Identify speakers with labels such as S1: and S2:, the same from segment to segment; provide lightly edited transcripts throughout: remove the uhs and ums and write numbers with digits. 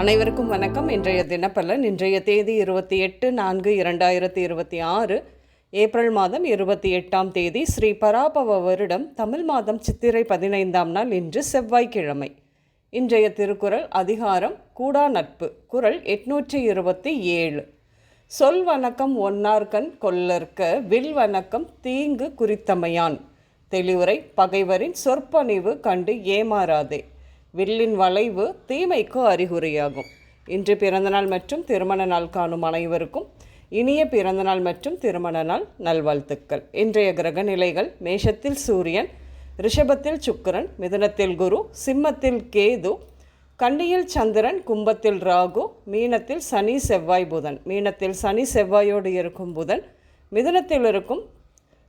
S1: அனைவருக்கும் வணக்கம். இன்றைய தினப்பலன். இன்றைய தேதி 28/4/2026 ஏப்ரல் மாதம் 28ஆம் தேதி ஸ்ரீ பராபவ வருடம் தமிழ் மாதம் சித்திரை 15ஆம் நாள். இன்று செவ்வாய்க்கிழமை. இன்றைய திருக்குறள் அதிகாரம் கூடா நட்பு. குறள் 827. சொல் வணக்கம் ஒன்னார்கண் கொல்லற்க வில் வணக்கம் தீங்கு குறித்தமையான். தெளிவுரை: பகைவரின் சொற்பணிவு கண்டு ஏமாறாதே. வில்லின் வளைவு தீமைக்கு அறிகுறியாகும். இன்று பிறந்தநாள் மற்றும் திருமண நாள் காணும் அனைவருக்கும் இனிய பிறந்தநாள் மற்றும் திருமண நாள் நல்வாழ்த்துக்கள். இன்றைய கிரக நிலைகள்: மேஷத்தில் சூரியன், ரிஷபத்தில் சுக்கிரன், மிதுனத்தில் குரு, சிம்மத்தில் கேது, கன்னியில் சந்திரன், கும்பத்தில் ராகு, மீனத்தில் சனி செவ்வாய் புதன். மீனத்தில் சனி செவ்வாயோடு இருக்கும் புதன் மிதுனத்தில் இருக்கும்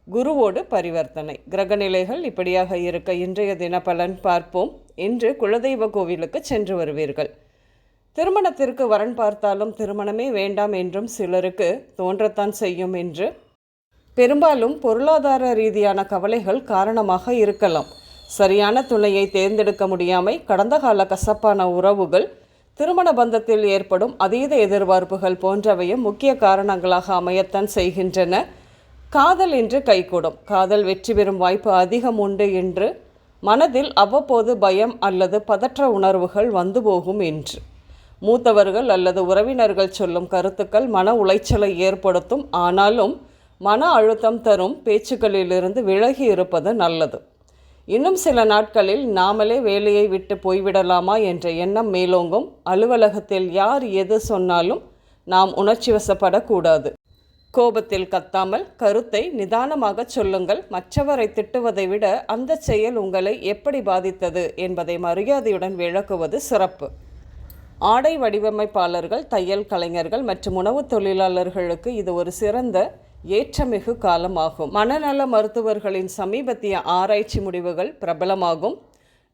S1: குருவோடு பரிவர்த்தனை. கிரகநிலைகள் இப்படியாக இருக்க இன்றைய தினப்பலன் பார்ப்போம். இன்று குலதெய்வ கோவிலுக்கு சென்று வருவீர்கள். திருமணத்திற்கு வரன் பார்த்தாலும் திருமணமே வேண்டாம் என்றும் சிலருக்கு தோன்றத்தான் செய்யும். என்று பெரும்பாலும் பொருளாதார ரீதியான கவலைகள் காரணமாக இருக்கலாம். சரியான துணையை தேர்ந்தெடுக்க முடியாமை, கடந்த கால கசப்பான உறவுகள், திருமண பந்தத்தில் ஏற்படும் அதீத எதிர்பார்ப்புகள் போன்றவையும் முக்கிய காரணங்களாக அமையத்தான் செய்கின்றன. காதல் இன்று கைகூடும். காதல் வெற்றி பெறும் வாய்ப்பு அதிகம் உண்டு. என்று மனதில் அவ்வப்போது பயம் அல்லது பதற்ற உணர்வுகள் வந்து போகும். என்று மூத்தவர்கள் அல்லது உறவினர்கள் சொல்லும் கருத்துக்கள் மன உளைச்சலை ஏற்படுத்தும். ஆனாலும் மன அழுத்தம் தரும் பேச்சுக்களிலிருந்து விலகி இருப்பது நல்லது. இன்னும் சில நாட்களில் நாமளே வேலையை விட்டு போய்விடலாமா என்ற எண்ணம் மேலோங்கும். அலுவலகத்தில் யார் எது சொன்னாலும் நாம் உணர்ச்சி வசப்படக்கூடாது. கோபத்தில் கத்தாமல் கருத்தை நிதானமாக சொல்லுங்கள். மற்றவரை திட்டுவதை விட அந்த செயல் உங்களை எப்படி பாதித்தது என்பதை மரியாதையுடன் விளக்குவது சிறப்பு. ஆடை வடிவமைப்பாளர்கள், தையல் கலைஞர்கள் மற்றும் உணவு தொழிலாளர்களுக்கு இது ஒரு சிறந்த ஏற்றமிகு காலமாகும். மனநல மருத்துவர்களின் சமீபத்திய ஆராய்ச்சி முடிவுகள் பிரபலமாகும்.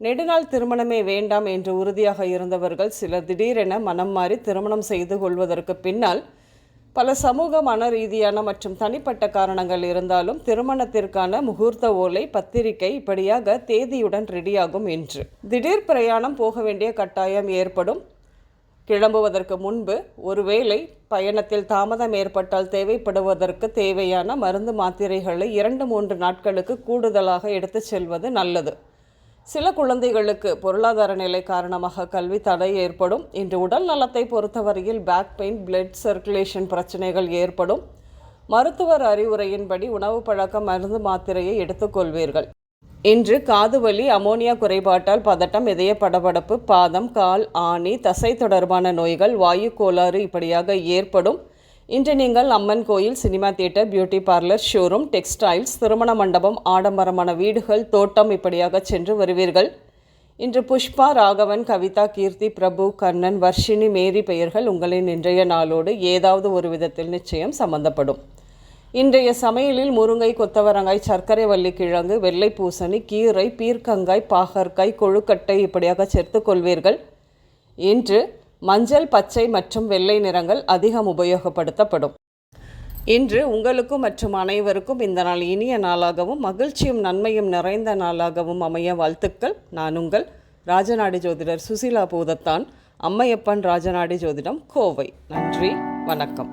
S1: நெடுநாள் திருமணமே வேண்டாம் என்று உறுதியாக இருந்தவர்கள் சிலர் திடீரென மனம் மாறி திருமணம் செய்து கொள்வதற்கு பின்னால் பல சமூக மன ரீதியான மற்றும் தனிப்பட்ட காரணங்கள் இருந்தாலும் திருமணத்திற்கான முகூர்த்த ஓலை, பத்திரிகை இப்படியாக தேதியுடன் ரெடியாகும். என்று திடீர் பிரயாணம் போக வேண்டிய கட்டாயம் ஏற்படும். கிளம்புவதற்கு முன்பு ஒருவேளை பயணத்தில் தாமதம் ஏற்பட்டால் தேவைப்படுவதற்கு தேவையான மருந்து மாத்திரைகளை 2-3 நாட்களுக்கு கூடுதலாக எடுத்து செல்வது நல்லது. சில குழந்தைகளுக்கு பொருளாதார நிலை காரணமாக கல்வி தடை ஏற்படும். இன்று உடல் நலத்தை பொறுத்தவரையில் பேக் பெயின், பிளட் சர்க்குலேஷன் பிரச்சனைகள் ஏற்படும். மருத்துவர் அறிவுரையின்படி உணவு பழக்கம், மருந்து மாத்திரையை எடுத்துக்கொள்வீர்கள். இன்று காதுவலி, அமோனியா குறைபாட்டால் பதட்டம், இதய படபடப்பு, பாதம், கால், ஆணி, தசை தொடர்பான நோய்கள், வாயு கோளாறு இப்படியாக ஏற்படும். இன்று நீங்கள் அம்மன் கோயில், cinema theatre, beauty parlour, showroom, textiles, திருமண மண்டபம், ஆடம்பரமான வீடுகள், தோட்டம் இப்படியாக சென்று வருவீர்கள். இன்று புஷ்பா, ராகவன், கவிதா, கீர்த்தி, பிரபு, கண்ணன், வர்ஷினி, மேரி பெயர்கள் உங்களின் இன்றைய நாளோடு ஏதாவது ஒரு விதத்தில் நிச்சயம் சம்பந்தப்படும். இன்றைய சமையலில் முருங்கை, கொத்தவரங்காய், சர்க்கரை வள்ளி கிழங்கு, வெள்ளை பூசணி, கீரை, பீர்க்கங்காய், பாகற்காய், கொழுக்கட்டை இப்படியாக சேர்த்து கொள்வீர்கள். இன்று மஞ்சள், பச்சை மற்றும் வெள்ளை நிறங்கள் அதிகம் உபயோகப்படுத்தப்படும். இன்று உங்களுக்கும் மற்றும் அனைவருக்கும் இந்த நாள் இனிய நாளாகவும் மகிழ்ச்சியும் நன்மையும் நிறைந்த நாளாகவும் அமைய வாழ்த்துக்கள். நான் உங்கள் ராஜநாடி ஜோதிடர் சுசீலா பூதத்தான், அம்மையப்பன் ராஜநாடி ஜோதிடம், கோவை. நன்றி, வணக்கம்.